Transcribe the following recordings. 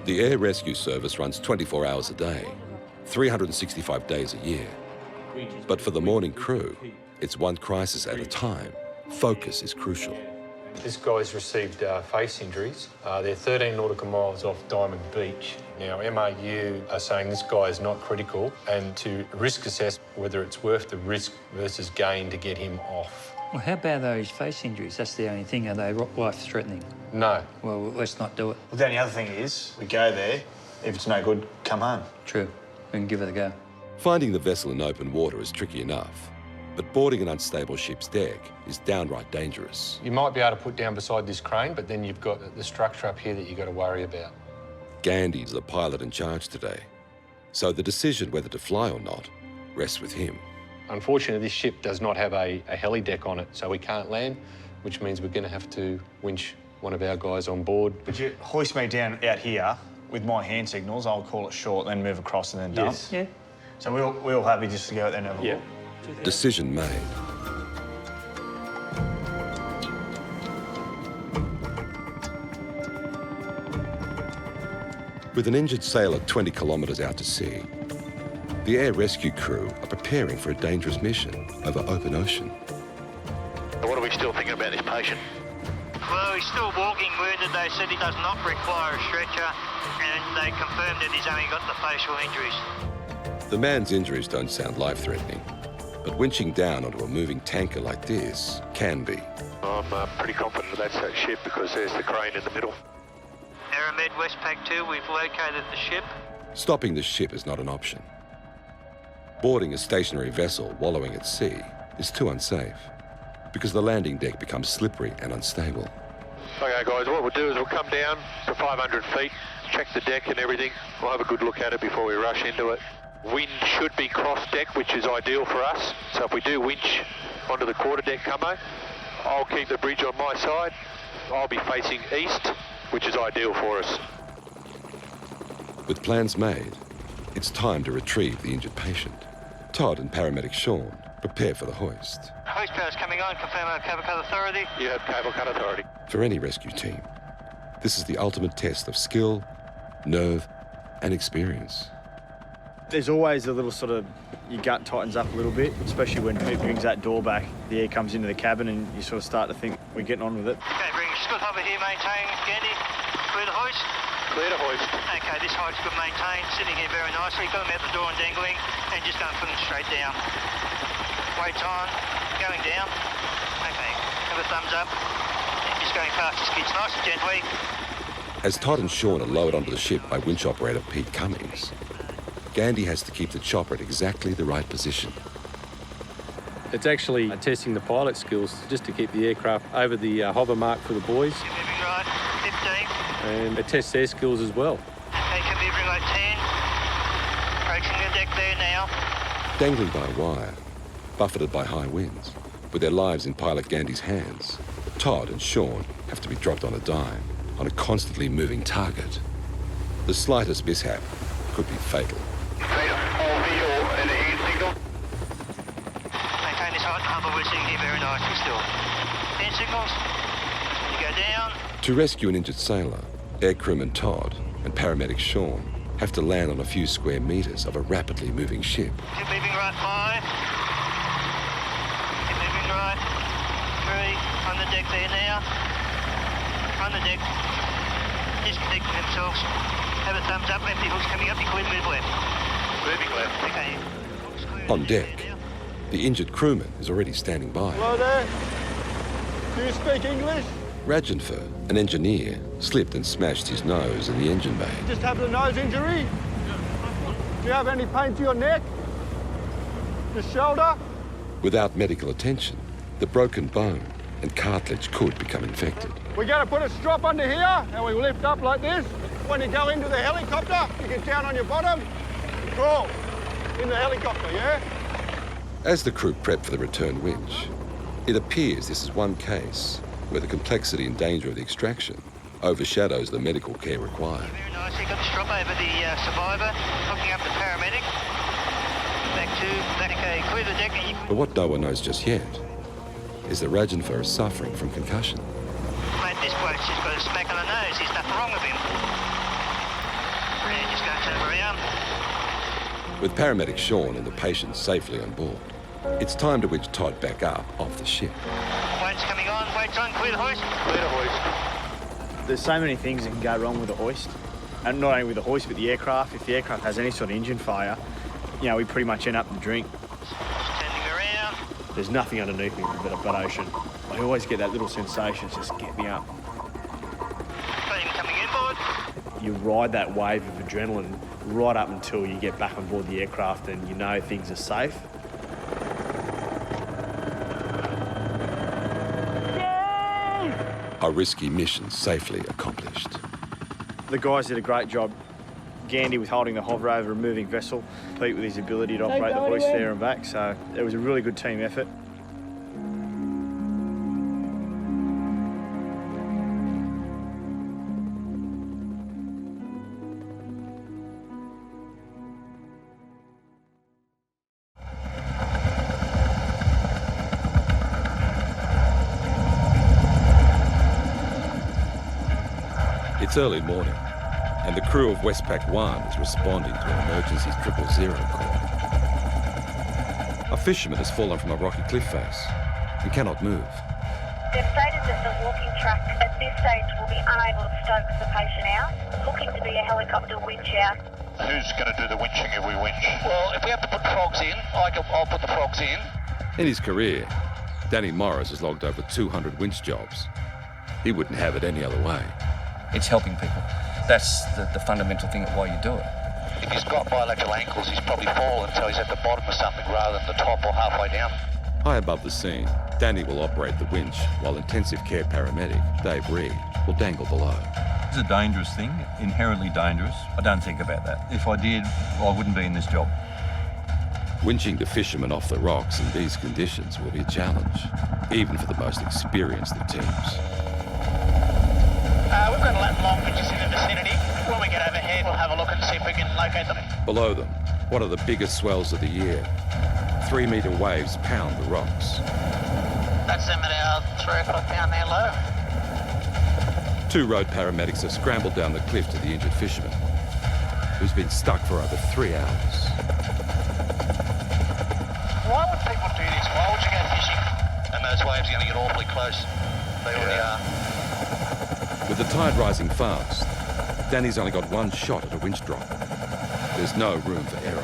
The Air Rescue Service runs 24 hours a day, 365 days a year. But for the morning crew, it's one crisis at a time. Focus is crucial. This guy's received face injuries. They're 13 nautical miles off Diamond Beach. Now, MAU are saying this guy is not critical and to risk assess whether it's worth the risk versus gain to get him off. Well, how bad are his face injuries? That's the only thing. Are they life-threatening? No. Well, let's not do it. Well, the only other thing is, we go there. If it's no good, come home. True. We can give it a go. Finding the vessel in open water is tricky enough, but boarding an unstable ship's deck is downright dangerous. You might be able to put down beside this crane, but then you've got the structure up here that you've got to worry about. Gandy's the pilot in charge today, so the decision whether to fly or not rests with him. Unfortunately, this ship does not have a heli deck on it, so we can't land, which means we're going to have to winch one of our guys on board. Would you hoist me down out here with my hand signals? I'll call it short, then move across and then dump. Yes. Yeah. So we're all happy just to go out there and have a look? Decision made. With an injured sailor 20 kilometres out to sea, the air rescue crew are preparing for a dangerous mission over open ocean. What are we still thinking about this patient? Well, he's still walking wounded. They said he does not require a stretcher, and they confirmed that he's only got the facial injuries. The man's injuries don't sound life-threatening, but winching down onto a moving tanker like this can be. I'm pretty confident that's that ship because there's the crane in the middle. Aramed Westpac 2, we've located the ship. Stopping the ship is not an option. Boarding a stationary vessel wallowing at sea is too unsafe because the landing deck becomes slippery and unstable. Okay, guys, what we'll do is we'll come down to 500 feet, check the deck and everything. We'll have a good look at it before we rush into it. Wind should be cross-deck, which is ideal for us. So if we do winch onto the quarter-deck camo, I'll keep the bridge on my side. I'll be facing east, which is ideal for us. With plans made, it's time to retrieve the injured patient. Todd and paramedic Sean prepare for the hoist. Hoist power's coming on. Confirm our cable cut authority. You have cable cut authority. For any rescue team, this is the ultimate test of skill, nerve, and experience. There's always a little sort of, your gut tightens up a little bit, especially when Pete brings that door back, the air comes into the cabin and you sort of start to think we're getting on with it. Okay, bring scoot over here, maintain, Gandy. Clear the hoist. Clear to hoist. Okay, this hoist's good maintained, sitting here very nicely. Got them out the door and dangling, and just going to put them straight down. Weights on, going down. Okay, have a thumbs up. And just going past the skids nice and gently. As Todd and Sean are lowered onto the ship by winch operator Pete Cummings, Gandy has to keep the chopper at exactly the right position. It's actually testing the pilot skills just to keep the aircraft over the hover mark for the boys. Keep moving right, 15. And it tests their skills as well. Okay, keep moving right, 10. Approaching the deck there now. Dangling by a wire, buffeted by high winds, with their lives in pilot Gandy's hands, Todd and Sean have to be dropped on a dime, on a constantly moving target. The slightest mishap could be fatal. Maintain this height and hover. We're sitting here very nicely still. 10 signals. You go down. To rescue an injured sailor, air crewman Todd and paramedic Sean have to land on a few square meters of a rapidly moving ship. Keep moving right, 5. Keep moving right. 3. On the deck there now. On the deck. Disconnecting themselves. Have a thumbs up. Lefty hook's coming up. You clear to move left. Moving left. Okay. Hook's clear. On deck, the injured crewman is already standing by. Hello there. Do you speak English? Rajanfer, an engineer, slipped and smashed his nose in the engine bay. Just have a nose injury? Do you have any pain to your neck? Your shoulder? Without medical attention, the broken bone and cartilage could become infected. We're going to put a strap under here and we lift up like this. When you go into the helicopter, you get down on your bottom, crawl in the helicopter, yeah? As the crew prep for the return winch, it appears this is one case where the complexity and danger of the extraction overshadows the medical care required. Very nice. You got the strap over the survivor, hooking up the paramedic. Back, okay, clear the deck and you... But what no one knows just yet is that Rajanfer is suffering from concussion. Mate, this bloke's just got a smack on the nose. There's nothing wrong with him. And just going to turn around. With paramedic Sean and the patient safely on board, it's time to winch Todd back up off the ship. Weight's coming on, weight's on, clear the hoist. Clear the hoist. There's so many things that can go wrong with the hoist. And not only with the hoist, but the aircraft. If the aircraft has any sort of engine failure, you know, we pretty much end up in the drink. Turning around. There's nothing underneath me but ocean. I always get that little sensation, just get me up. Plane coming inboard. You ride that wave of adrenaline right up until you get back on board the aircraft and you know things are safe. A risky mission safely accomplished. The guys did a great job. Gandy with holding the hover over a moving vessel, Pete with his ability to operate the hoist there and back, so it was a really good team effort. It's early morning, and the crew of Westpac 1 is responding to an emergency 000 call. A fisherman has fallen from a rocky cliff face and cannot move. They've stated that the walking track at this stage will be unable to stoke the patient out. Looking to be a helicopter winch out. Who's going to do the winching if we winch? Well, if we have to put frogs in, I'll put the frogs in. In his career, Danny Morris has logged over 200 winch jobs. He wouldn't have it any other way. It's helping people. That's the fundamental thing of why you do it. If he's got bilateral ankles, he's probably fallen, so he's at the bottom of something rather than the top or halfway down. High above the scene, Danny will operate the winch while intensive care paramedic Dave Reed will dangle below. It's a dangerous thing, inherently dangerous. I don't think about that. If I did, I wouldn't be in this job. Winching the fishermen off the rocks in these conditions will be a challenge, even for the most experienced of teams. We've got a lot of long winches in the vicinity. When we get overhead, we'll have a look and see if we can locate them. Below them, one of the biggest swells of the year. 3-metre waves pound the rocks. That's them at our 3 o'clock down there low. 2 road paramedics have scrambled down the cliff to the injured fisherman, who's been stuck for over 3 hours. Why would people do this? Why would you go fishing? And those waves are going to get awfully close. They already are. With the tide rising fast, Danny's only got 1 shot at a winch drop. There's no room for error.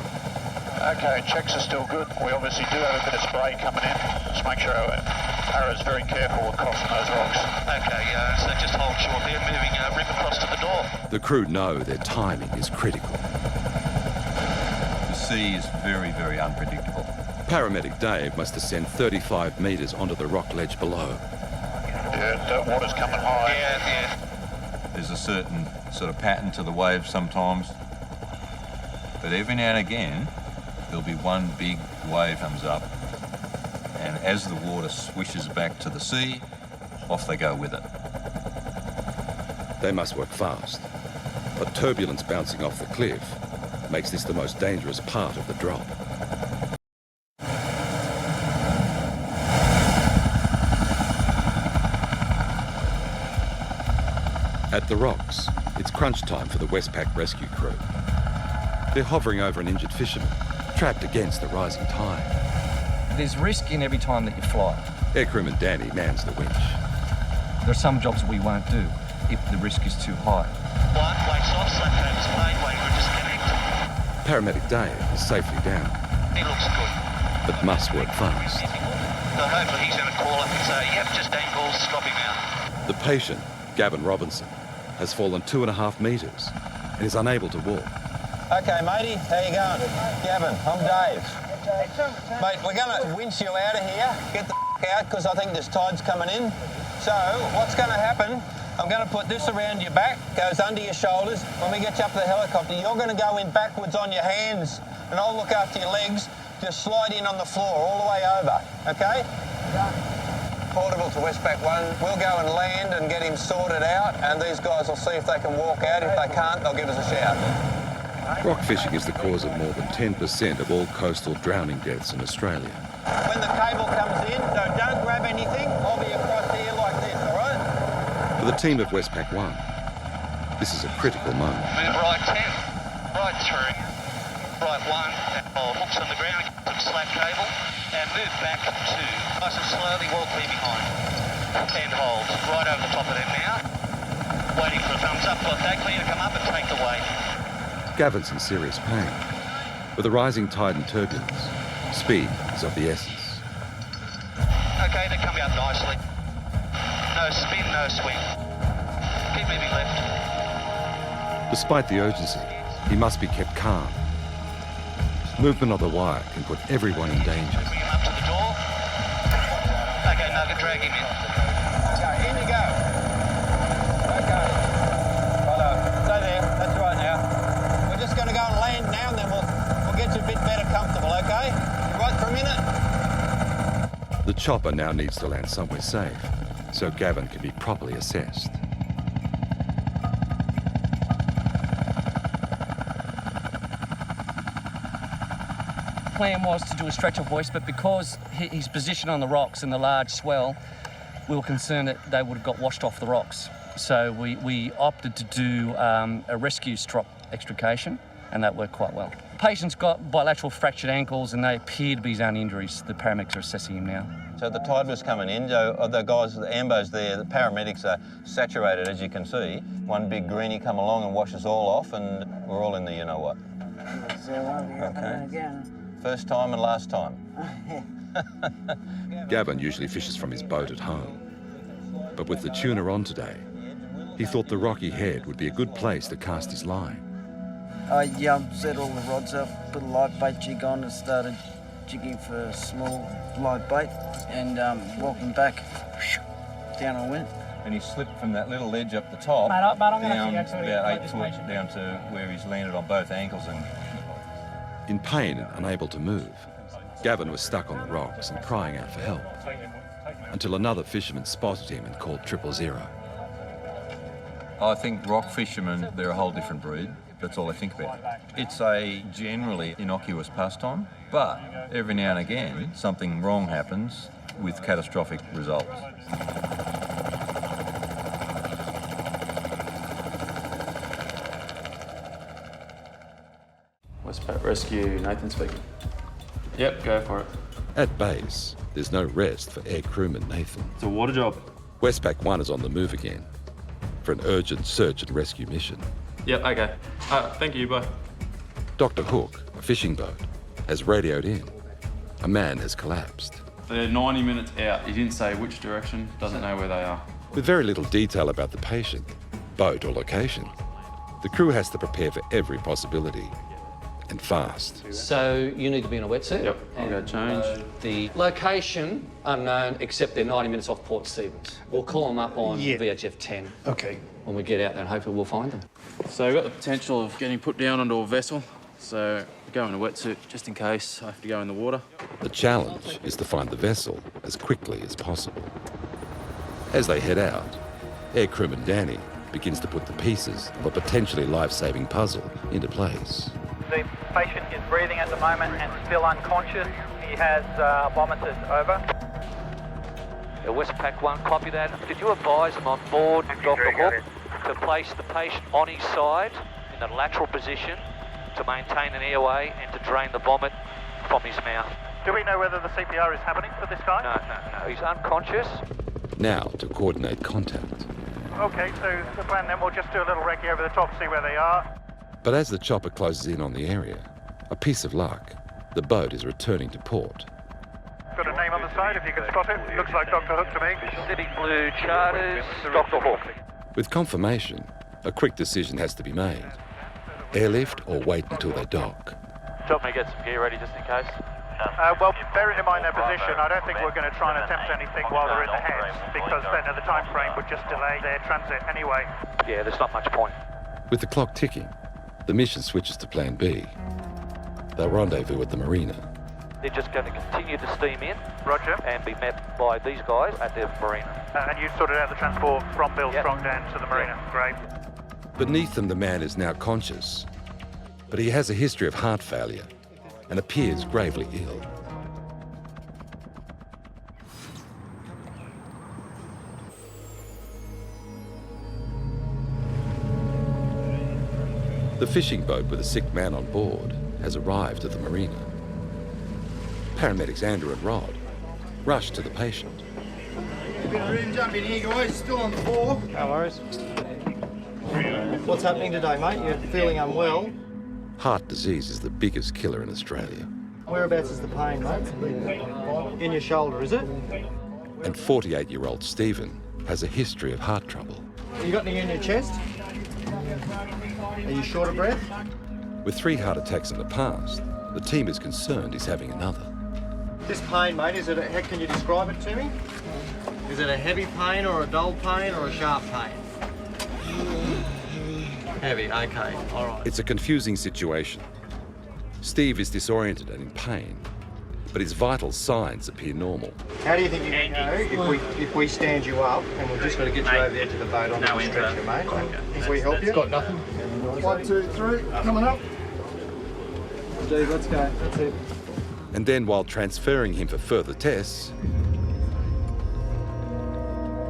Okay, checks are still good. We obviously do have a bit of spray coming in. Just make sure Ara's very careful with crossing those rocks. Okay, so just hold short there, moving rip across to the door. The crew know their timing is critical. The sea is very, very unpredictable. Paramedic Dave must ascend 35 metres onto the rock ledge below. Yeah, the water's coming high. Yeah. There's a certain sort of pattern to the waves sometimes. But every now and again, there'll be one big wave comes up, and as the water swishes back to the sea, off they go with it. They must work fast, but turbulence bouncing off the cliff makes this the most dangerous part of the drop. At the rocks, it's crunch time for the Westpac rescue crew. They're hovering over an injured fisherman, trapped against the rising tide. There's risk in every time that you fly. Aircrewman Danny mans the winch. There are some jobs we won't do if the risk is too high. One place off, Suncomb's plane, waiting for disconnect. Paramedic Dave is safely down, He looks good. but must work fast. So hopefully he's going to call up and say, yep, just angles, stop him out. The patient, Gavin Robinson, has fallen 2.5 metres and is unable to walk. Okay, matey, how you going? Gavin, I'm Dave. Mate, we're going to winch you out of here. Get the out, because I think this tide's coming in. So, what's going to happen, I'm going to put this around your back, goes under your shoulders. When we get you up to the helicopter, you're going to go in backwards on your hands, and I'll look after your legs. Just slide in on the floor all the way over, okay? Portable to Westpac 1. We'll go and land and get him sorted out, and these guys will see if they can walk out. If they can't, they'll give us a shout. Rock fishing is the cause of more than 10% of all coastal drowning deaths in Australia. When the cable comes in, so don't grab anything. I'll be across here like this, all right? For the team of Westpac 1, This is a critical moment. Move right 10, right 3, right 1, hold hooks on the ground, some slack cable, and move back 2. Nice and slowly, world clear behind. And hold, right over the top of them now. Waiting for a thumbs up, got that clear to come up and take the weight. Gavin's in serious pain. With the rising tide and turbulence, speed is of the essence. Okay, they're coming up nicely. No spin, no swing. Keep moving left. Despite the urgency, he must be kept calm. Movement of the wire can put everyone in danger. Bring him up to the door. Okay, Nugget, drag him in. Okay, in you go. Okay. Righto. Stay there. That's right now. We're just going to go and land now, and then we'll get you a bit better comfortable, okay? You right for a minute? The chopper now needs to land somewhere safe, so Gavin can be properly assessed. Plan was to do a stretcher hoist, but because his position on the rocks and the large swell, we were concerned that they would have got washed off the rocks. So we opted to do a rescue strop extrication, and that worked quite well. The patient's got bilateral fractured ankles, and they appear to be his own injuries. The paramedics are assessing him now. So the tide was coming in. The guys, the ambos there, the paramedics are saturated, as you can see. One big greenie come along and wash us all off, and we're all in the you-know-what. Okay. First time and last time. Gavin usually fishes from his boat at home. But with the tuna on today, he thought the rocky head would be a good place to cast his line. I set all the rods up, put a live bait jig on and started jigging for a small live bait, and walking back, down I went. And he slipped from that little ledge up the top Mate, I'm down about 8 foot down to where he's landed on both ankles. And In pain and unable to move, Gavin was stuck on the rocks and crying out for help, until another fisherman spotted him and called 000. I think rock fishermen, they're a whole different breed. That's all I think about. It's a generally innocuous pastime, but every now and again, something wrong happens with catastrophic results. Westpac Rescue, Nathan speaking. Yep, go for it. At base, there's no rest for air crewman Nathan. It's a water job. Westpac 1 is on the move again for an urgent search and rescue mission. Yep, okay. Thank you, bye. Dr. Hook, a fishing boat, has radioed in. A man has collapsed. They're 90 minutes out. He didn't say which direction, doesn't know where they are. With very little detail about the patient, boat or location, the crew has to prepare for every possibility, and fast. So you need to be in a wetsuit? Yep, I'll go change. The location, unknown, except they're 90 minutes off Port Stephens. We'll call them up on VHF 10. Okay. When we get out there, and hopefully we'll find them. So we've got the potential of getting put down onto a vessel, so go in a wetsuit just in case I have to go in the water. The challenge is to find the vessel as quickly as possible. As they head out, air crewman Danny begins to put the pieces of a potentially life-saving puzzle into place. The patient is breathing at the moment and still unconscious. He has vomited, over. Westpac 1, copy that. Did you advise him on board, Dr. Hook, to place the patient on his side in a lateral position to maintain an airway and to drain the vomit from his mouth? Do we know whether the CPR is happening for this guy? No. He's unconscious. Now to coordinate contact. Okay, so the plan then, we'll just do a little recce over the top, see where they are. But as the chopper closes in on the area, a piece of luck, the boat is returning to port. Got a name on the side, if you can spot it. Looks like Dr. Hook to me. City Blue Charters, Dr. Hook. With confirmation, a quick decision has to be made. Airlift or wait until they dock. Help me get some gear ready just in case. Well, bearing in mind their position, I don't think we're going to try and attempt anything while they're in the heads, because then the time frame would just delay their transit anyway. Yeah, there's not much point. With the clock ticking, the mission switches to Plan B. They'll rendezvous at the Marina. They're just going to continue to steam in. Roger. And be met by these guys at the Marina. And you sorted out the transport from Bill Strong down to the Marina. Great. Beneath them, the man is now conscious, but he has a history of heart failure and appears gravely ill. The fishing boat with a sick man on board has arrived at the marina. Paramedics Andrew and Rod rush to the patient. A bit of room jump in here, guys. Still on the floor. No worries. What's happening today, mate? You're feeling unwell. Heart disease is the biggest killer in Australia. Whereabouts is the pain, mate? In your shoulder, is it? And 48-year-old Stephen has a history of heart trouble. You got any in your chest? Are you short of breath? With 3 heart attacks in the past, the team is concerned he's having another. This pain, mate, how can you describe it to me? Is it a heavy pain or a dull pain or a sharp pain? Heavy, okay, all right. It's a confusing situation. Steve is disoriented and in pain, but his vital signs appear normal. How do you think you can go if we stand you up and we've just got to get you over there to the boat on the stretcher, mate? If we help you? Got nothing. 1, 2, 3, coming up. Steve, let's go. That's it. And then, while transferring him for further tests,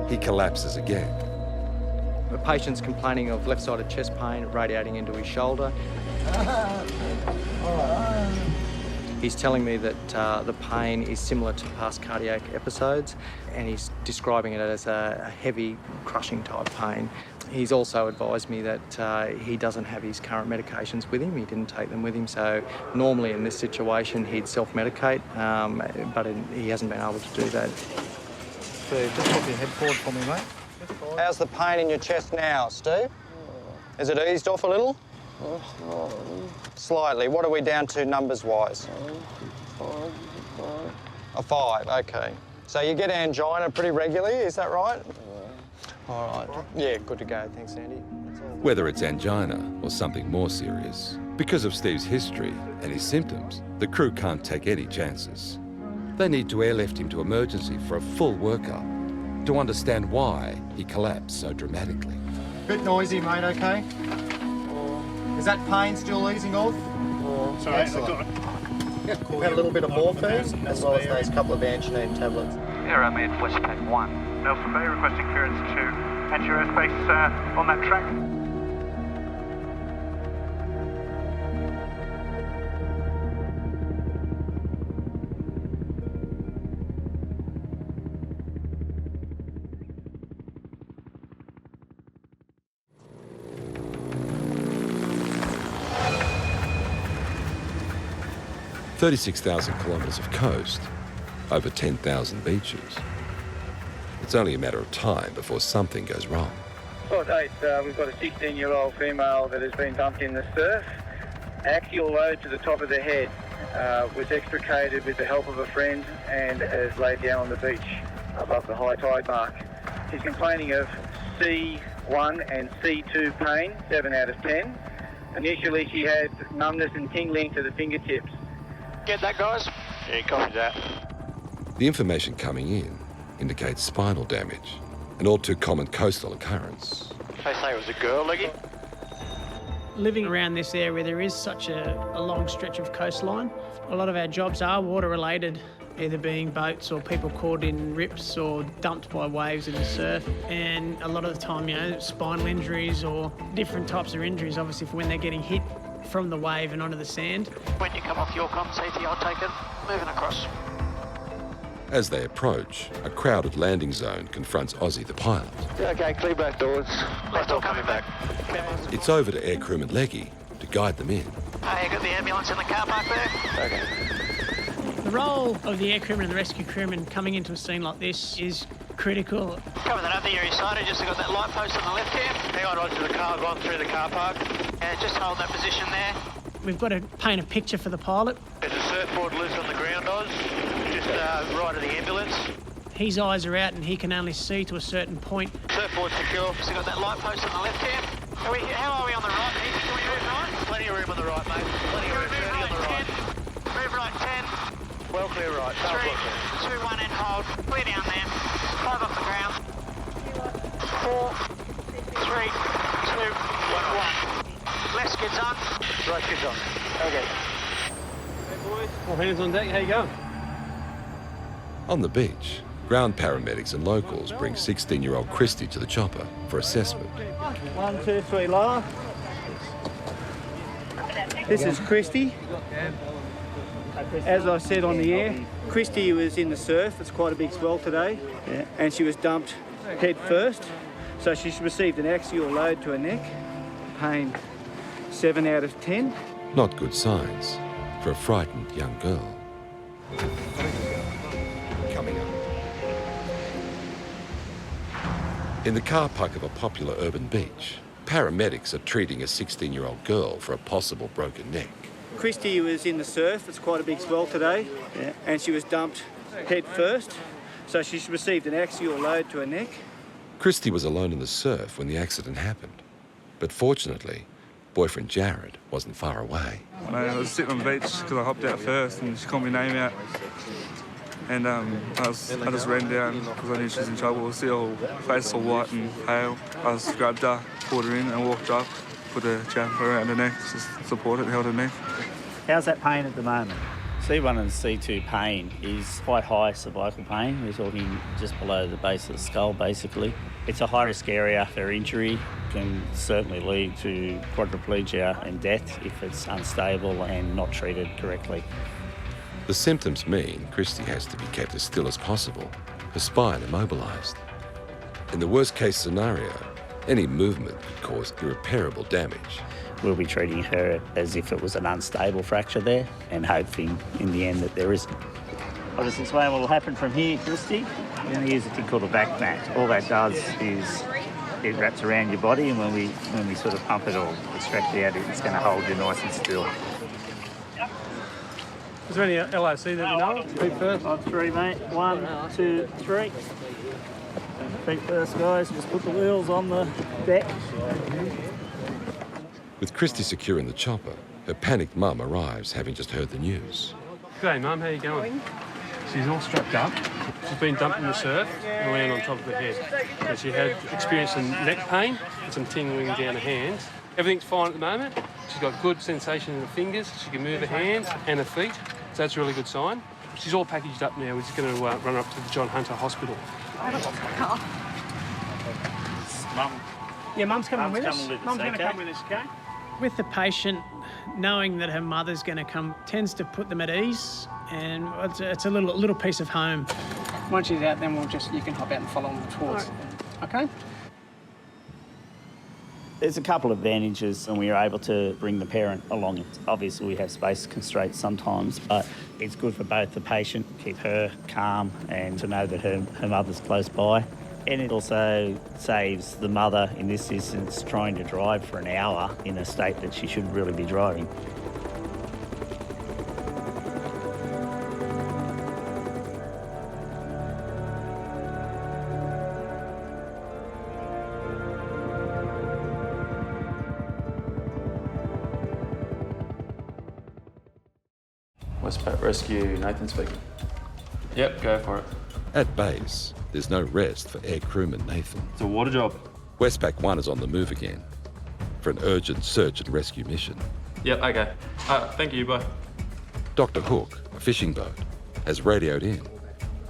he collapses again. The patient's complaining of left-sided chest pain radiating into his shoulder. He's telling me that the pain is similar to past cardiac episodes, and he's describing it as a heavy, crushing type pain. He's also advised me that he doesn't have his current medications with him. He didn't take them with him, so normally in this situation he'd self-medicate, but he hasn't been able to do that. So just put your head forward for me, mate. How's the pain in your chest now, Steve? Is it eased off a little? Slightly. What are we down to numbers-wise? A 5, okay. So you get angina pretty regularly, is that right? All right. Yeah, good to go. Thanks, Andy. Whether it's angina or something more serious, because of Steve's history and his symptoms, the crew can't take any chances. They need to airlift him to emergency for a full workup to understand why he collapsed so dramatically. Bit noisy, mate, okay? Is that pain still easing off? Sorry, excellent. We've had a little bit of morphine, as well as those couple of anginine tablets. Aero Med Westpac 1. Nelson Bay requesting clearance to enter airspace on that track. "36,000 kilometres of coast, over 10,000 beaches. It's only a matter of time before something goes wrong." Well, Dave, we've got a 16-year-old female that has been dumped in the surf. Axial load to the top of the head, was extricated with the help of a friend and has laid down on the beach above the high tide mark. She's complaining of C1 and C2 pain, 7 out of 10. Initially, she had numbness and tingling to the fingertips. Get that, guys? Yeah, copy that. The information coming in indicates spinal damage, an all too common coastal occurrence. They say it was a girl, Leggy. Living around this area, there is such a long stretch of coastline. A lot of our jobs are water related, either being boats or people caught in rips or dumped by waves in the surf. And a lot of the time, you know, spinal injuries or different types of injuries, obviously, for when they're getting hit from the wave and onto the sand. When you come off your comms, CT, I'll take it. Moving across. As they approach, a crowded landing zone confronts Ozzy the pilot. Okay, clear back doors. Left door coming back. It's over to air crewman Leggy to guide them in. Hey, you got the ambulance in the car park there? Okay. The role of the air crewman and the rescue crewman coming into a scene like this is critical. Cover that up the area side, just got that light post on the left here. Hang on, Roger, the car gone through the car park. Yeah, just hold that position there. We've got to paint a picture for the pilot. There's a surfboard loose on the ground, Oz. Just right of the ambulance. His eyes are out and he can only see to a certain point. Surfboard secure. So got that light post on the left here. How are we on the right? Can we move right? Plenty of room on the right, mate. Plenty of room. Move right, on the right. 10. Move right, 10. Well clear right. 3, 2, 1 and hold. Clear down there. 5 off the ground. 4, 3, 2, 1. Left skids on. Right skids on. Okay. Hey boys, all hands on deck, how you going? On the beach, ground paramedics and locals bring 16-year-old Christy to the chopper for assessment. 1, 2, 3, lower. This is Christy. As I said on the air, Christy was in the surf. It's quite a big swell today, and she was dumped head first. So she's received an axial load to her neck, pain 7 out of 10. Not good signs for a frightened young girl. Coming up. In the car park of a popular urban beach, paramedics are treating a 16-year-old girl for a possible broken neck. Christy was in the surf. It's quite a big swell today, and she was dumped head first. So she's received an axial load to her neck. Christy was alone in the surf when the accident happened. But fortunately, boyfriend Jared wasn't far away. I was sitting on the beach because I hopped out first and she called my name out. And I just ran down because I knew she was in trouble. I see her face all white and pale. I just grabbed her, pulled her in and walked up, put a jumper around her neck, just supported, held her neck. How's that pain at the moment? C1 and C2 pain is quite high cervical pain. We're talking just below the base of the skull, basically. It's a high-risk area for injury, can certainly lead to quadriplegia and death if it's unstable and not treated correctly. The symptoms mean Christy has to be kept as still as possible, her spine immobilised. In the worst-case scenario, any movement could cause irreparable damage. We'll be treating her as if it was an unstable fracture there and hoping in the end that there isn't. I'll just explain what will happen from here, Christy. We're going to use a thing called a back mat. All that does is it wraps around your body, and when we sort of pump it or extract it out, it's going to hold you nice and still. Is there any LOC that you know of? Feet first? On 3, mate. 1, 2, 3. Feet first, guys. Just put the wheels on the deck. With Christy secure in the chopper, her panicked mum arrives, having just heard the news. G'day, Mum. How you going? She's all strapped up. She's been dumped in the surf and landed on top of her head. And she had experienced some neck pain and some tingling down her hands. Everything's fine at the moment. She's got good sensation in her fingers. She can move her hands and her feet, so that's a really good sign. She's all packaged up now. We're just going to run her up to the John Hunter Hospital. Mum. Yeah, Mum's coming with us. Mum's going to come with us, okay? With the patient, knowing that her mother's going to come tends to put them at ease, and it's a little piece of home. Once she's out, then you can hop out and follow them towards. Okay? There's a couple of advantages when we are able to bring the parent along. Obviously, we have space constraints sometimes, but it's good for both the patient, keep her calm, and to know that her mother's close by. And it also saves the mother, in this instance, trying to drive for an hour in a state that she should really be driving. Westpac Rescue, Nathan speaking. Yep, go for it. At base, there's no rest for air crewman Nathan. It's a water job. Westpac 1 is on the move again for an urgent search and rescue mission. Yep, okay. Thank you, bye. Dr. Hook, a fishing boat, has radioed in.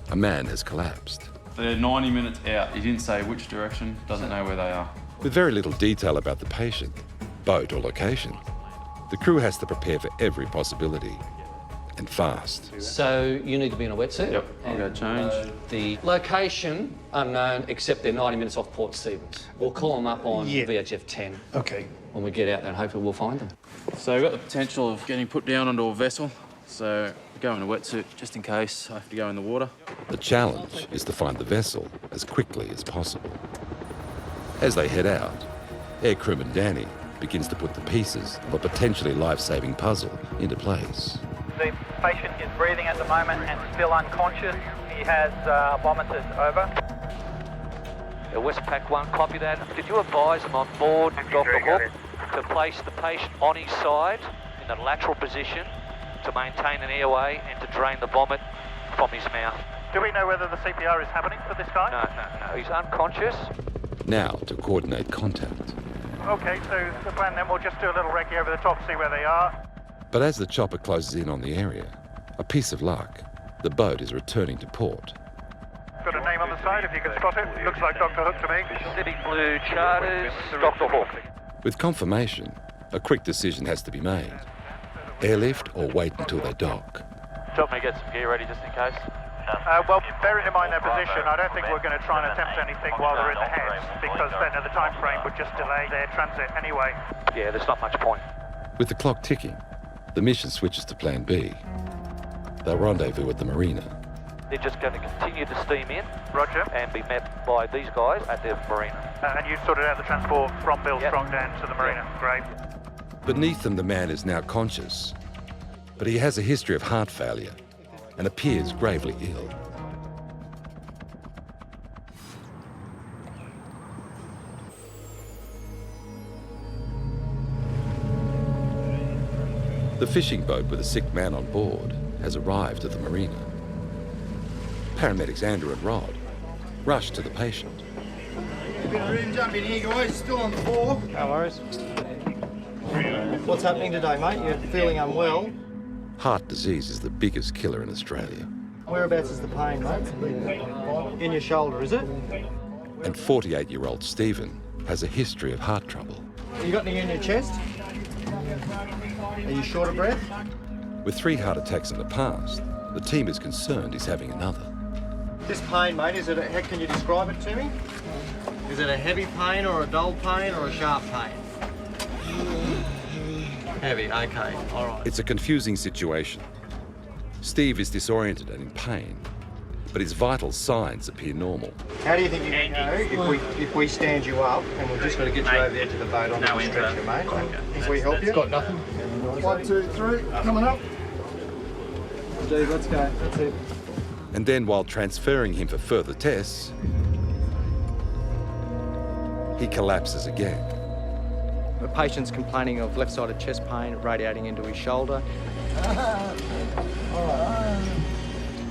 A man has collapsed. They're 90 minutes out. He didn't say which direction, doesn't know where they are. With very little detail about the patient, boat or location, the crew has to prepare for every possibility. And fast. So you need to be in a wetsuit. Yep, I'll go change. The location unknown, except they're 90 minutes off Port Stephens. We'll call them up on VHF 10. Okay. When we get out there, and hopefully we'll find them. So we've got the potential of getting put down onto a vessel. So go in a wetsuit just in case I have to go in the water. The challenge is to find the vessel as quickly as possible. As they head out, air crewman Danny begins to put the pieces of a potentially life-saving puzzle into place. The patient is breathing at the moment and still unconscious. He has vomited, over. Westpac 1, copy that. Did you advise him on board Dr. Hook to place the patient on his side in a lateral position to maintain an airway and to drain the vomit from his mouth? Do we know whether the CPR is happening for this guy? No. He's unconscious. Now to coordinate contact. Okay, so the plan then, we'll just do a little recce over the top, see where they are. But as the chopper closes in on the area, a piece of luck, the boat is returning to port. Got a name on the side, if you can spot it. Looks like Dr. Hook to me. City Blue Charters, Dr. Hook. With confirmation, A quick decision has to be made. Airlift or wait until they dock. Help me get some gear ready just in case. Well, bearing in mind their position, I don't think we're going to try and attempt anything while they're in the heads, because then the time frame would just delay their transit anyway. Yeah, there's not much point. With the clock ticking, the mission switches to Plan B. They'll rendezvous at the Marina. They're just going to continue to steam in. Roger. And be met by these guys at the Marina. And you sorted out the transport from Bill Strong down to the Marina. Great. Beneath them, the man is now conscious, but he has a history of heart failure and appears gravely ill. The fishing boat with a sick man on board has arrived at the Marina. Paramedics Andrew and Rod rush to the patient. A bit of room jump in here, guys. Still on the floor. No worries. What's happening today, mate? You're feeling unwell. Heart disease is the biggest killer in Australia. Whereabouts is the pain, mate? In your shoulder, is it? And 48-year-old Stephen has a history of heart trouble. You got any in your chest? Are you short of breath? With 3 heart attacks in the past, the team is concerned he's having another. This pain, mate, how can you describe it to me? Is it a heavy pain or a dull pain or a sharp pain? Heavy, okay, all right. It's a confusing situation. Steve is disoriented and in pain, but his vital signs appear normal. How do you think you go if we stand you up and we've just got to get you over there to the boat on the stretcher, mate? If we help you? Got nothing. 1, 2, 3, coming up. Dude, let's go, that's it. And then while transferring him for further tests, he collapses again. The patient's complaining of left-sided chest pain radiating into his shoulder.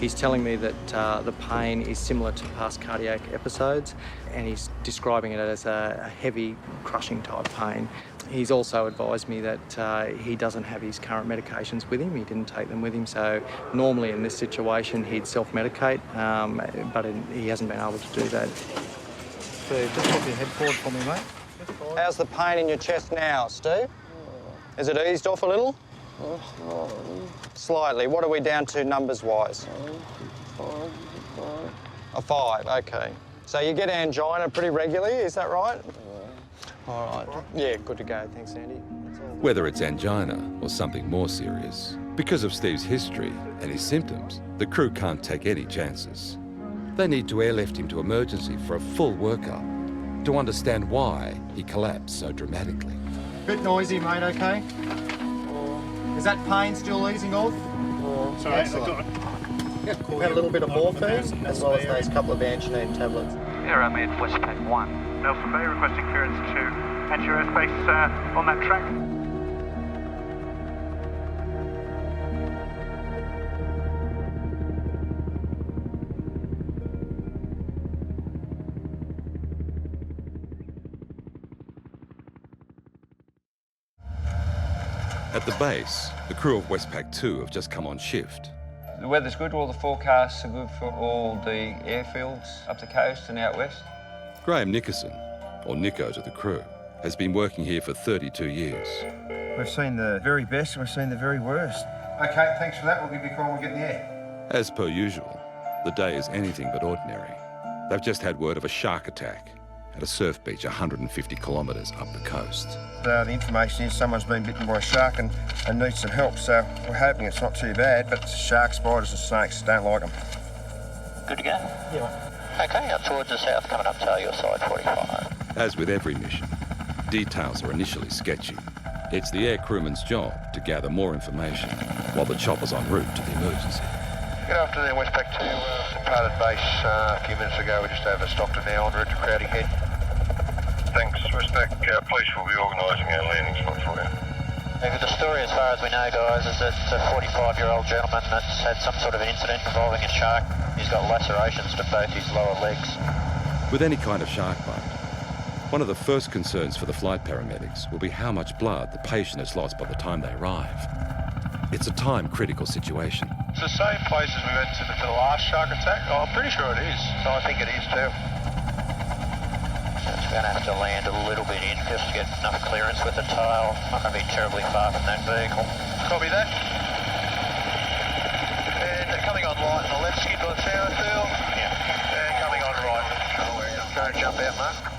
He's telling me that the pain is similar to past cardiac episodes, and he's describing it as a heavy, crushing type pain. He's also advised me that he doesn't have his current medications with him. He didn't take them with him, so normally in this situation he'd self-medicate, but he hasn't been able to do that. So just put your head forward for me, mate. How's the pain in your chest now, Steve? Is it eased off a little? Slightly. What are we down to numbers-wise? A 5, okay. So you get angina pretty regularly, is that right? All right. Yeah, good to go. Thanks, Andy. Whether it's angina or something more serious, because of Steve's history and his symptoms, the crew can't take any chances. They need to airlift him to emergency for a full workup to understand why he collapsed so dramatically. Bit noisy, mate, okay? Is that pain still easing off? Sorry, excellent. We've had a little bit of morphine, as well as those couple of anginine tablets. Aero Med Westpac 1. Nelson Bay requesting clearance to enter airspace on that track. At the base, the crew of Westpac 2 have just come on shift. The weather's good, all the forecasts are good for all the airfields up the coast and out west. Graham Nickerson, or Nico to the crew, has been working here for 32 years. We've seen the very best and we've seen the very worst. Okay, thanks for that. We'll give you a call when we get in the air. As per usual, the day is anything but ordinary. They've just had word of a shark attack at a surf beach 150 kilometres up the coast. The information is someone's been bitten by a shark and needs some help, so we're hoping it's not too bad, but sharks, spiders and snakes don't like them. Good to go? Yeah. Okay, up towards the south, coming up to your side 45. As with every mission, details are initially sketchy. It's the air crewman's job to gather more information while the chopper's en route to the emergency. Good afternoon, Westpac 2. Departed base a few minutes ago. We're just over Stockton now, en route to Crowdy Head. Thanks, Westpac. Police will be organising our landing spot for you. The story, as far as we know, guys, is that it's a 45-year-old gentleman that's had some sort of an incident involving a shark. He's got lacerations to both his lower legs. With any kind of shark bite, one of the first concerns for the flight paramedics will be how much blood the patient has lost by the time they arrive. It's a time-critical situation. It's the same place as we went to for the last shark attack? Oh, I'm pretty sure it is. So I think it is too. It's going to have to land a little bit in just to get enough clearance with the tail. Not going to be terribly far from that vehicle. Copy that. And coming on light on the left, skid to the tower field. Yeah. And coming on right. Go and jump out, Mark.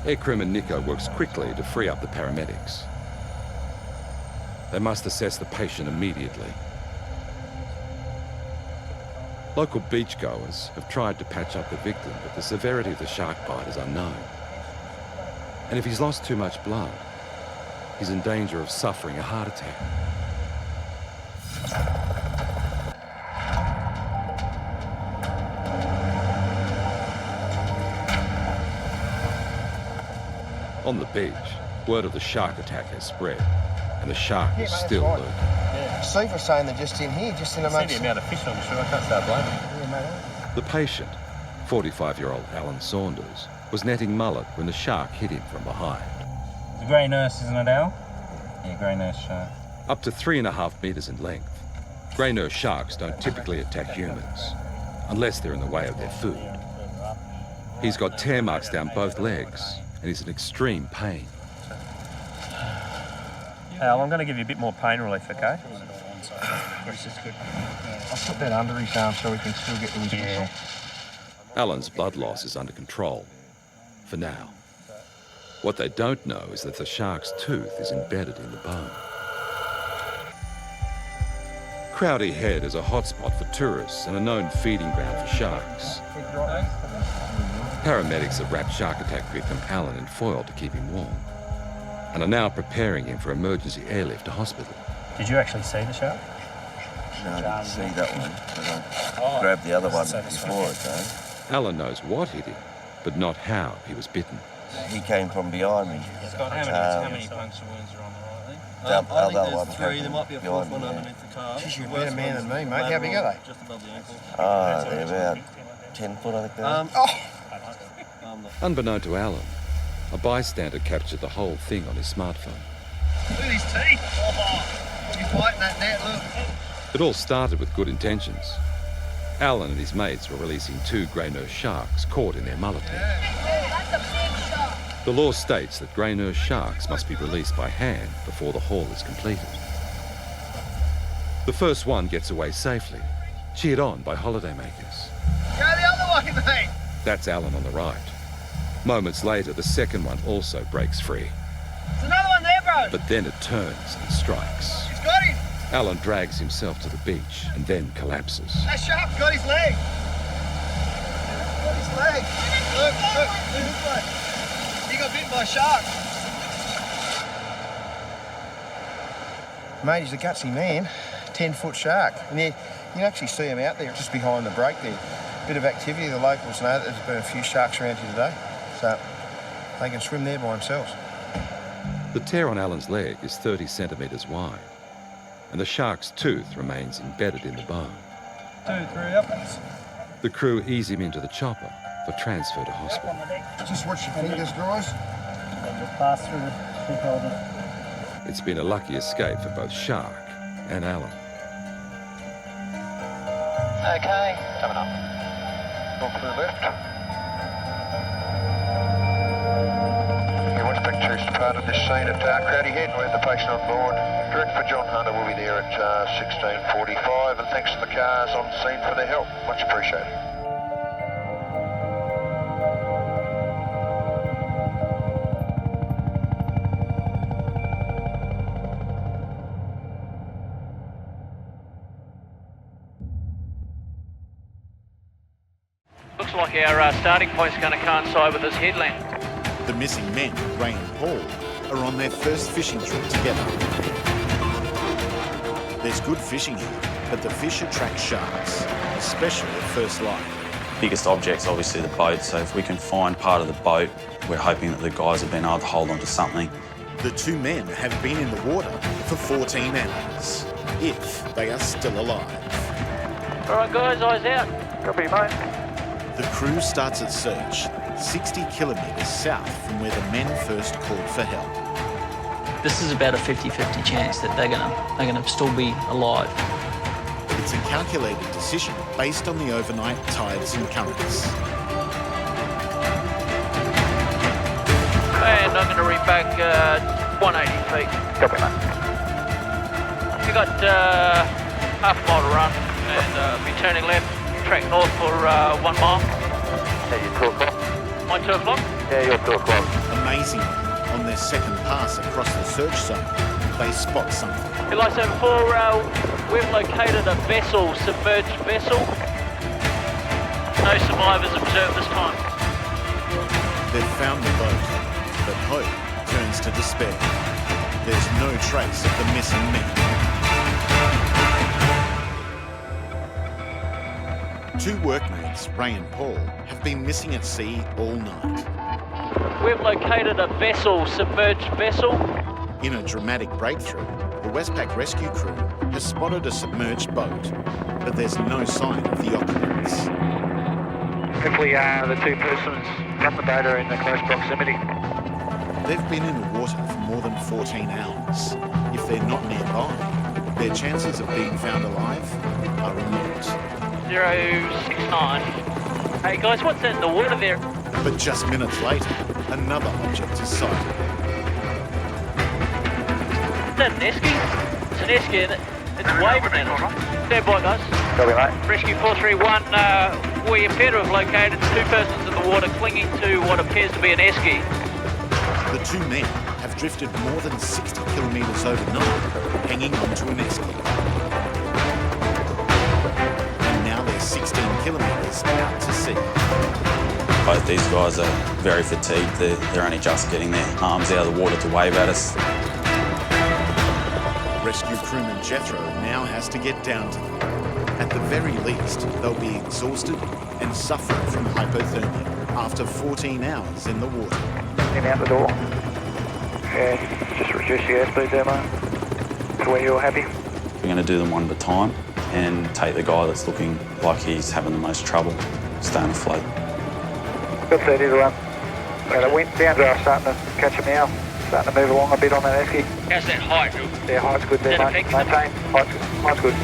Aircrewman Nico works quickly to free up the paramedics. They must assess the patient immediately. Local beachgoers have tried to patch up the victim, but the severity of the shark bite is unknown. And if he's lost too much blood, he's in danger of suffering a heart attack. On the beach, word of the shark attack has spread, and the shark is still lurking. Steve was saying they're just in here, just in amongst... See the amount of fish on the shore, I can't start blaming. The patient, 45-year-old Alan Saunders, was netting mullet when the shark hit him from behind. The grey nurse, isn't it, Al? Yeah, grey nurse shark. Up to 3.5 metres in length, grey nurse sharks don't typically attack humans, unless they're in the way of their food. He's got tear marks down both legs, and he's in extreme pain. Al, I'm going to give you a bit more pain relief, okay? I'll put that under his arm so he can still get to his whistle. Alan's blood loss is under control, for now. What they don't know is that the shark's tooth is embedded in the bone. Crowdy Head is a hotspot for tourists and a known feeding ground for sharks. Paramedics have wrapped shark attack victim Alan in foil to keep him warm, and are now preparing him for emergency airlift to hospital. Did you actually see the shark? No, I didn't see that one, but I grabbed the other one before it, though. Alan knows what hit him, but not how he was bitten. He came from behind me. Scott, how many puncture wounds are on the right? I think there's 3. There might be a 4th one underneath the calf. Jeez, you're a better man than me, mate. How big are they? Just above the ankle. They're about 10 foot, I think they are. Unbeknown to Alan, a bystander captured the whole thing on his smartphone. Look at his teeth. Oh, he's biting that net, look. It all started with good intentions. Alan and his mates were releasing 2 grey nurse sharks caught in their mullet net. That's a big shark. The law states that grey nurse sharks must be released by hand before the haul is completed. The first one gets away safely, cheered on by holidaymakers. Go the other way, mate. That's Alan on the right. Moments later, the second one also breaks free. There's another one there, bro. But then it turns and strikes. He's got him. Alan drags himself to the beach and then collapses. That shark got his leg. Got his leg. Look, this way. He got bitten by a shark. Mate, he's a gutsy man. 10-foot shark. And you can actually see him out there just behind the break there. Bit of activity. The locals know that there's been a few sharks around here today. So they can swim there by themselves. The tear on Alan's leg is 30 centimetres wide, and the shark's tooth remains embedded in the bone. 2, 3 uppers. The crew ease him into the chopper for transfer to hospital. Just watch your fingers, guys. Just pass through the shoulder. It's been a lucky escape for both Shark and Alan. Okay, coming up. Look to the left. You expect to departed this scene at Crowdy Head with the patient on board. Direct for John Hunter will be there at 16:45, and thanks to the cars on scene for their help. Much appreciated. Looks like our starting point's going to coincide with this headland. The missing men, Ray and Paul, are on their first fishing trip together. There's good fishing here, but the fish attract sharks, especially at first light. Biggest object's obviously the boat, so if we can find part of the boat, we're hoping that the guys have been able to hold on to something. The 2 men have been in the water for 14 hours, if they are still alive. All right, guys, eyes out. Copy, mate. The crew starts its search 60 kilometres south from where the men first called for help. This is about a 50-50 chance that they're gonna still be alive. It's a calculated decision based on the overnight tides and currents. and I'm going to read back 180 feet. Copy, mate. You got half a mile to run, and be turning left, track north for 1 mile. Yeah, you're 2 o'clock. My 2 o'clock? Yeah, you're 2 o'clock. Amazingly, on their second pass across the search zone, they spot something. Like so before, we've located a vessel, submerged vessel. No survivors observed this time. They've found the boat, but hope turns to despair. There's no trace of the missing men. 2 workmates, Ray and Paul, have been missing at sea all night. We've located a vessel, submerged vessel. In a dramatic breakthrough, the Westpac rescue crew has spotted a submerged boat, but there's no sign of the occupants. Hopefully the 2 persons from the boat are in the close proximity. They've been in the water for more than 14 hours. If they're not nearby, their chances of being found alive are remote. 069. Hey guys, what's that in the water there? But just minutes later, another object is sighted. Is that an esky? It's an esky, isn't it? It's waving at us. Stand by, guys. Copy, mate. Rescue 431, we appear to have located 2 persons in the water clinging to what appears to be an esky. The 2 men have drifted more than 60 kilometres overnight, hanging onto an esky. And now they're 16 kilometres out to sea. Both these guys are very fatigued. They're only just getting their arms out of the water to wave at us. Rescue crewman Jethro now has to get down to them. At the very least, they'll be exhausted and suffering from hypothermia after 14 hours in the water. In out the door. Yeah, just reduce the airspeed there, mate. To where you're happy. We're going to do them one at a time and take the guy that's looking like he's having the most trouble staying afloat. Good 30 to run. The wind down are starting to catch them now. Starting to move along a bit on that esky. How's that height? Yeah, height's good there, mate. Maintain. Height's good.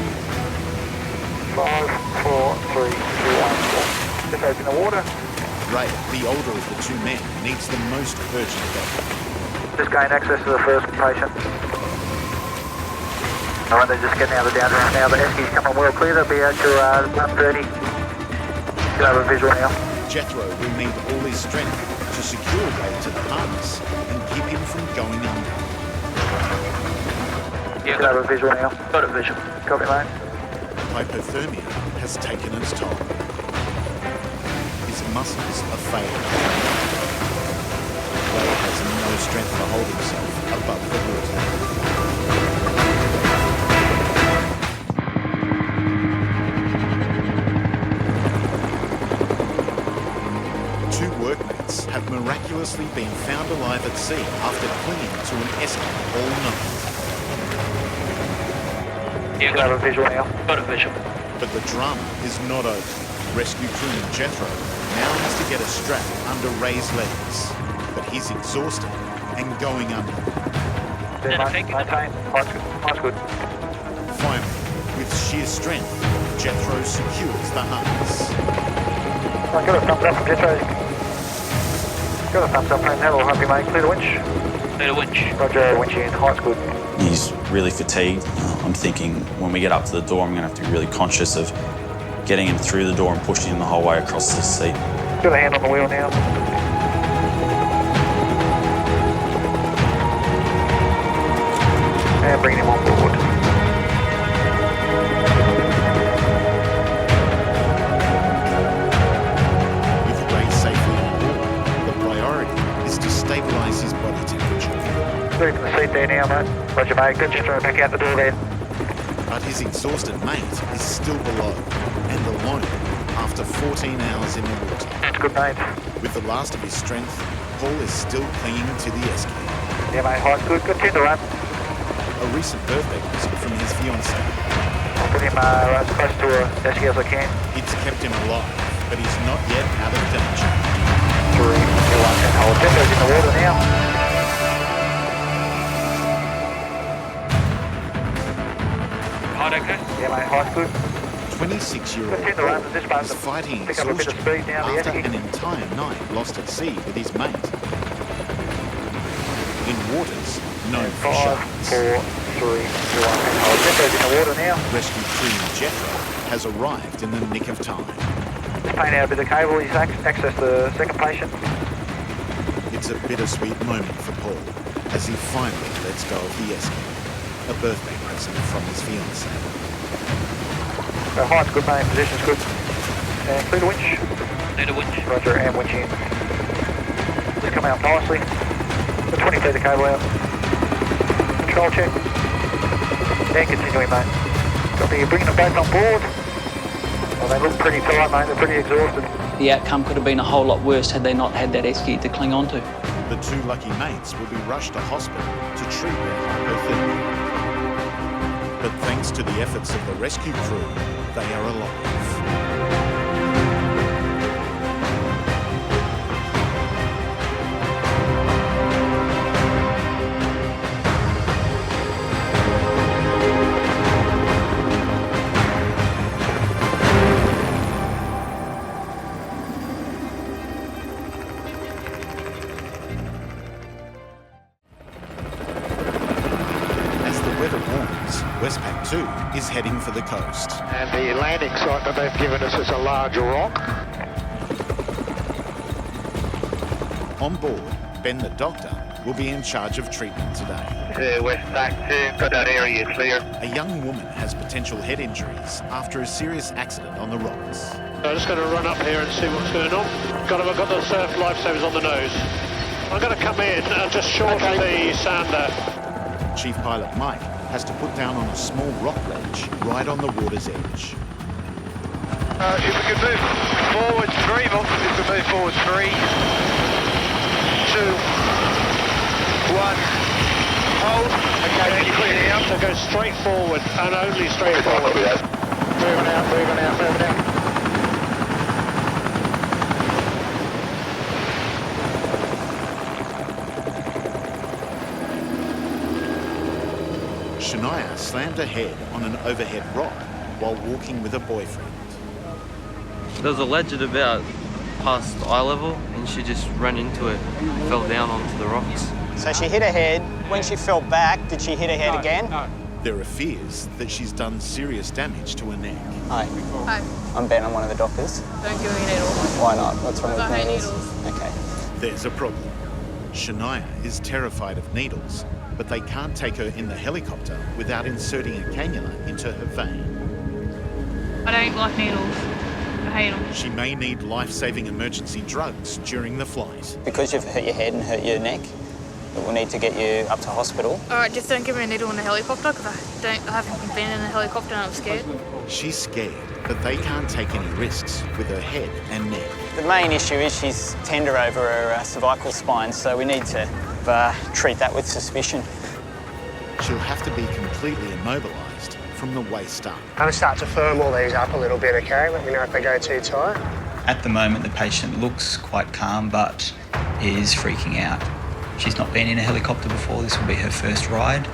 5, 4, 3, 2, 1. Just open the water. Ray, the older of the 2 men, needs the most urgent help. Just gain access to the first patient. Alright, they're just getting out of the downdraft now. The esky's coming well clear. They'll be out to 130. You'll have a visual now. Jethro will need all his strength to secure Ray to the harness and keep him from going under. Yeah, you'll have a visual now. Got a visual. Copy, mate. Hypothermia has taken its toll. His muscles are failing. Ray has no strength to hold himself above the water. 2 workmates have miraculously been found alive at sea after clinging to an esky all night. Yeah, got a visual now. Got a visual. But the drama is not over. Rescue crewman Jethro now has to get a strap under Ray's legs, but he's exhausted and going under. Maintain. Height's good. Finally, with sheer strength, Jethro secures the harness. I got a thumbs up from Jethro. Got a thumbs up from Neville. Happy, mate. Clear the winch. Clear the winch. Roger, winch in. Height's good. He's really fatigued. I'm thinking when we get up to the door, I'm going to have to be really conscious of getting him through the door and pushing him the whole way across the seat. Got a hand on the wheel now. And bring him on board. With Ray safely on board, the priority is to stabilise his body temperature. Moving the seat there now, mate. Roger, mate. Good, just back out the door there. But his exhausted mate is still below and alone after 14 hours in the water. That's good, mate. With the last of his strength, Paul is still clinging to the esky. Yeah, mate. Height's good. Good 10 to run. A recent birthday present from his fiancée. I'll put him as close to a esky as I can. It's kept him alive, but he's not yet out of danger. 3, 2, 1, and hold. Jethro's in the water now. Height okay? Yeah, mate. Height's good. 26-year-old Paul is fighting exhaustion after an entire night lost at sea with his mate. waters known for 5, sharks. 4, 3, 2, 1. Our Jethro's in the water now. Rescue crew Jethro has arrived in the nick of time. Paying out a bit of cable, he's accessed the second patient. It's a bittersweet moment for Paul as he finally lets go of the escort, a birthday present from his fiancée. Height's good, mate. Position's good. And clear the winch. Clear the winch. Roger, and winch in. Just come out nicely. Put 20 feet of cable out. Control check. And continuing, mate. Copy, you're bringing them both on board. Well, they look pretty tight, mate. They're pretty exhausted. The outcome could have been a whole lot worse had they not had that esky to cling onto. The two lucky mates will be rushed to hospital to treat their hypothermia. But thanks to the efforts of the rescue crew, they are alive. Westpac 2 is heading for the coast. And the landing site that they've given us is a large rock. On board, Ben the doctor will be in charge of treatment today. Westpac 2, got that area clear. A young woman has potential head injuries after a serious accident on the rocks. I'm just going to run up here and see what's going on. I've got the surf lifesavers on the nose. I'm going to come in and just shorten the sander. Chief Pilot Mike has to put down on a small rock ledge right on the water's edge. If we could move forward 3, if we move forward 3, 2, 1, hold. Okay, then you're clear now. So go straight forward and only straight forward. Moving out, moving out, moving out. Shania slammed her head on an overhead rock while walking with a boyfriend. There was a ledge at about past eye level and she just ran into it, fell down onto the rocks. So she hit her head. When she fell back, did she hit her head again? No. There are fears that she's done serious damage to her neck. Hi. Hi. I'm Ben, I'm one of the doctors. Don't give me needles. Why not? What's wrong with I hate needles? needles. Okay. There's a problem. Shania is terrified of needles, but they can't take her in the helicopter without inserting a cannula into her vein. I don't like needles. I hate them. She may need life-saving emergency drugs during the flight. Because you've hurt your head and hurt your neck, we'll need to get you up to hospital. All right, just don't give me a needle in the helicopter because I haven't been in a helicopter and I'm scared. She's scared, but they can't take any risks with her head and neck. The main issue is she's tender over her cervical spine, so we need to treat that with suspicion. She'll have to be completely immobilised from the waist up. I'm going to start to firm all these up a little bit, okay? Let me know if they go too tight. At the moment, the patient looks quite calm, but is freaking out. She's not been in a helicopter before. This will be her first ride.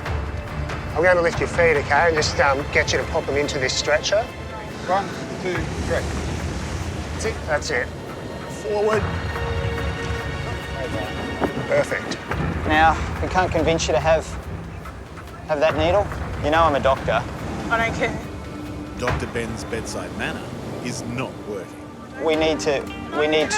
I'm going to lift your feet, okay, and just get you to pop them into this stretcher. 1, 2, 3. That's it. That's it. Forward. Perfect. Now, we can't convince you to have that needle. You know I'm a doctor. I don't care. Dr. Ben's bedside manner is not working. We need to. No. We need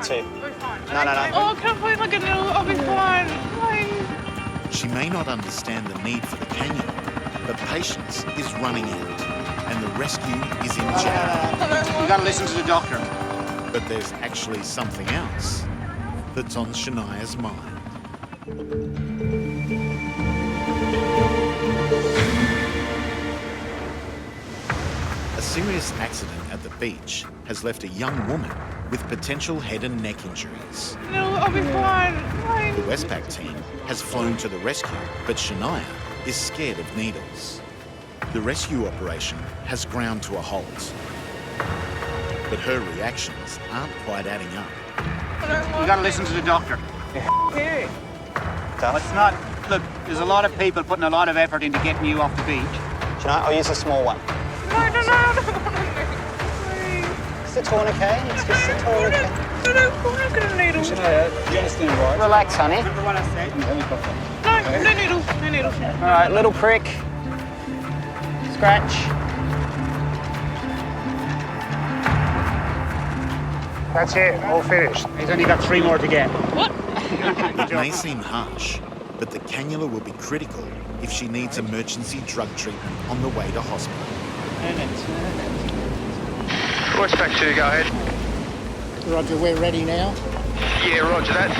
to. No. Oh, can I please look at needle? I'll be fine. Please. She may not understand the need for the cannula, but patience is running out, and the rescue is in jail. You gotta listen to the doctor. But there's actually something else that's on Shania's mind. A serious accident at the beach has left a young woman with potential head and neck injuries. No, I'll be fine. The Westpac team has flown to the rescue, but Shania is scared of needles. The rescue operation has ground to a halt. But her reactions aren't quite adding up. You gotta listen to the doctor. Here. It's not. Look, there's a lot of people putting a lot of effort into getting you off the beach. Shania, I'll use a small one. No. It's a tourniquet. It's just a tourniquet. I'm not going to needle. Shania, you understand right? Relax, honey. Remember what I said? Helicopter. No needles. No needles. All right, little prick. Scratch. That's it, all finished. He's only got 3 more to get. What? It may seem harsh, but the cannula will be critical if she needs emergency drug treatment on the way to hospital. Westpac 2, go ahead. Roger, we're ready now. Yeah, roger that.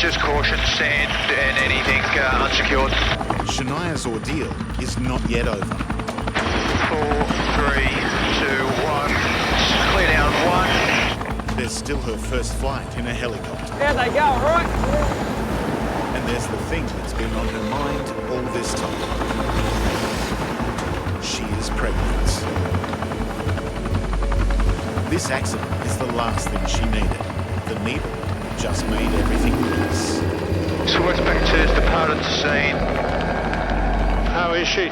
Just caution, sand and anything unsecured. Shania's ordeal is not yet over. 4, 3, 2, 1. Clear down 1. There's still her first flight in a helicopter. There they go, all right? And there's the thing that's been on her mind all this time. She is pregnant. This accident is the last thing she needed. The needle just made everything worse. So Westpac 2's departed the scene. How is she?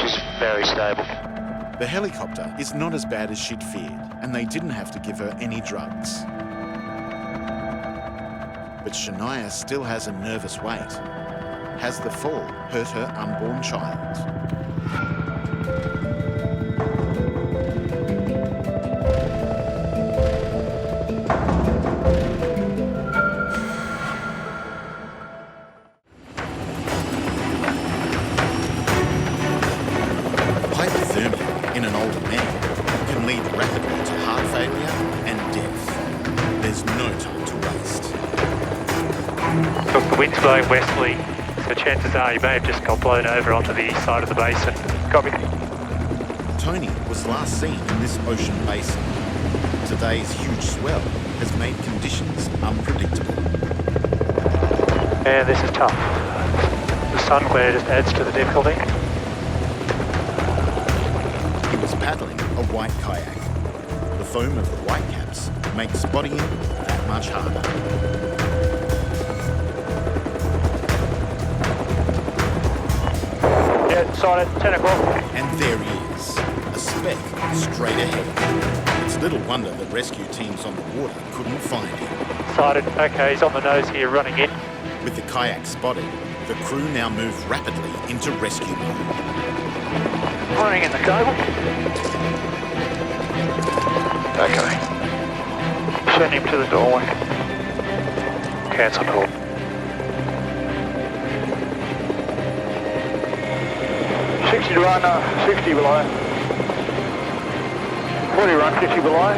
She's very stable. The helicopter is not as bad as she'd feared, and they didn't have to give her any drugs. But Shania still has a nervous wait. Has the fall hurt her unborn child? Hypothermia in an older man can lead rapidly to heart failure and death. There's no time to waste. Look, the wind's blowing westerly, so chances are you may have just got blown over onto the east side of the basin. Copy. Tony was last seen in this ocean basin. Today's huge swell has made conditions unpredictable. Yeah, this is tough. The sun glare just adds to the difficulty. He was paddling a white kayak. The foam of the white caps makes spotting him that much harder. Yeah, sighted, 10 o'clock. And there he is, a speck straight ahead. It's little wonder that rescue teams on the water couldn't find him. Sighted, okay, he's on the nose here, running in. With the kayak spotted, the crew now move rapidly into rescue mode. Running in the cable. Okay. Send him to the doorway. Cancel call. $60 to run, 60 below. 40 run, 50 below.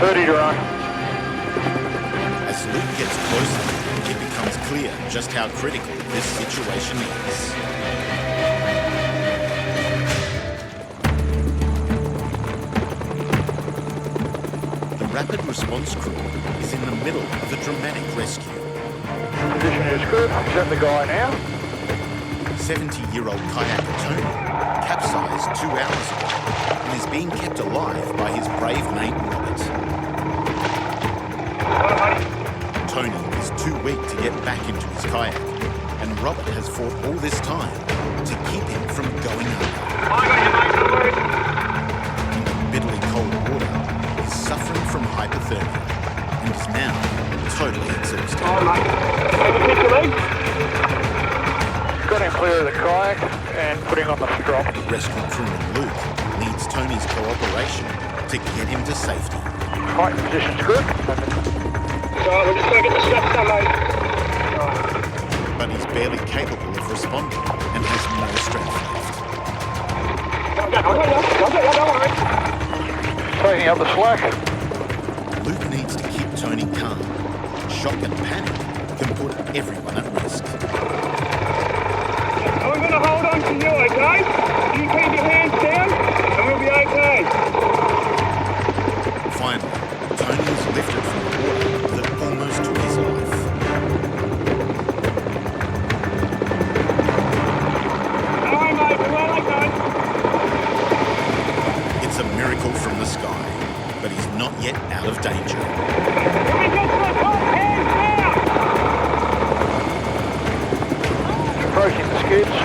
30 to run. As Luke gets closer, it becomes clear just how critical this situation is. The rapid response crew is in the middle of a dramatic rescue. Position is good. Set the guy now. 70-year-old kayaker Tony capsized 2 hours ago and is being kept alive by his brave mate Robert. Tony is too weak to get back into his kayak, and Robert has fought all this time to keep him from going under. In the bitterly cold water, he's suffering from hypothermia and is now totally exhausted. Got him clear of the kayak and putting on the strop. Rescue crewman Luke needs Tony's cooperation to get him to safety. Height position's good. Alright, we're just going to get the straps done, mate. But he's barely capable of responding and has no strength left. Taking up the slack. Luke needs to keep Tony calm. Shock and panic can put everyone at risk. I'm going to hold on to you, okay? You keep your hands down and we'll be okay. Finally, Tony is lifted from the water that almost took his life. Alright, mate, we're all okay. It's a miracle from the sky, but he's not yet out of danger. Let me get to the top, hands down! Approaching the skids.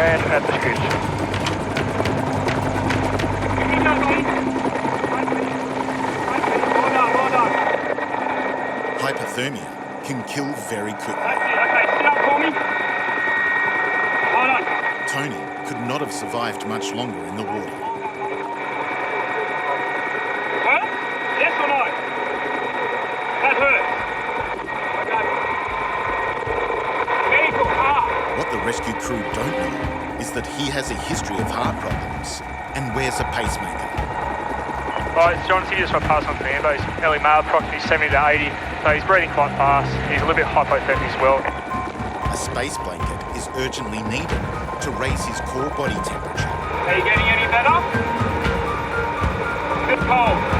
And at the skids. hypothermia can kill very quickly. Okay, sit up for me. Hold on. Tony could not have survived much longer in the water. Huh? Yes or no? That hurts. Medical car. What the rescue crew don't know is that he has a history of heart problems and wears a pacemaker. Right, John, he just got passed on to the ambos. Early male, approximately 70 to 80. So he's breathing quite fast. He's a little bit hypothermic as well. A space blanket is urgently needed to raise his core body temperature. Are you getting any better? It's cold.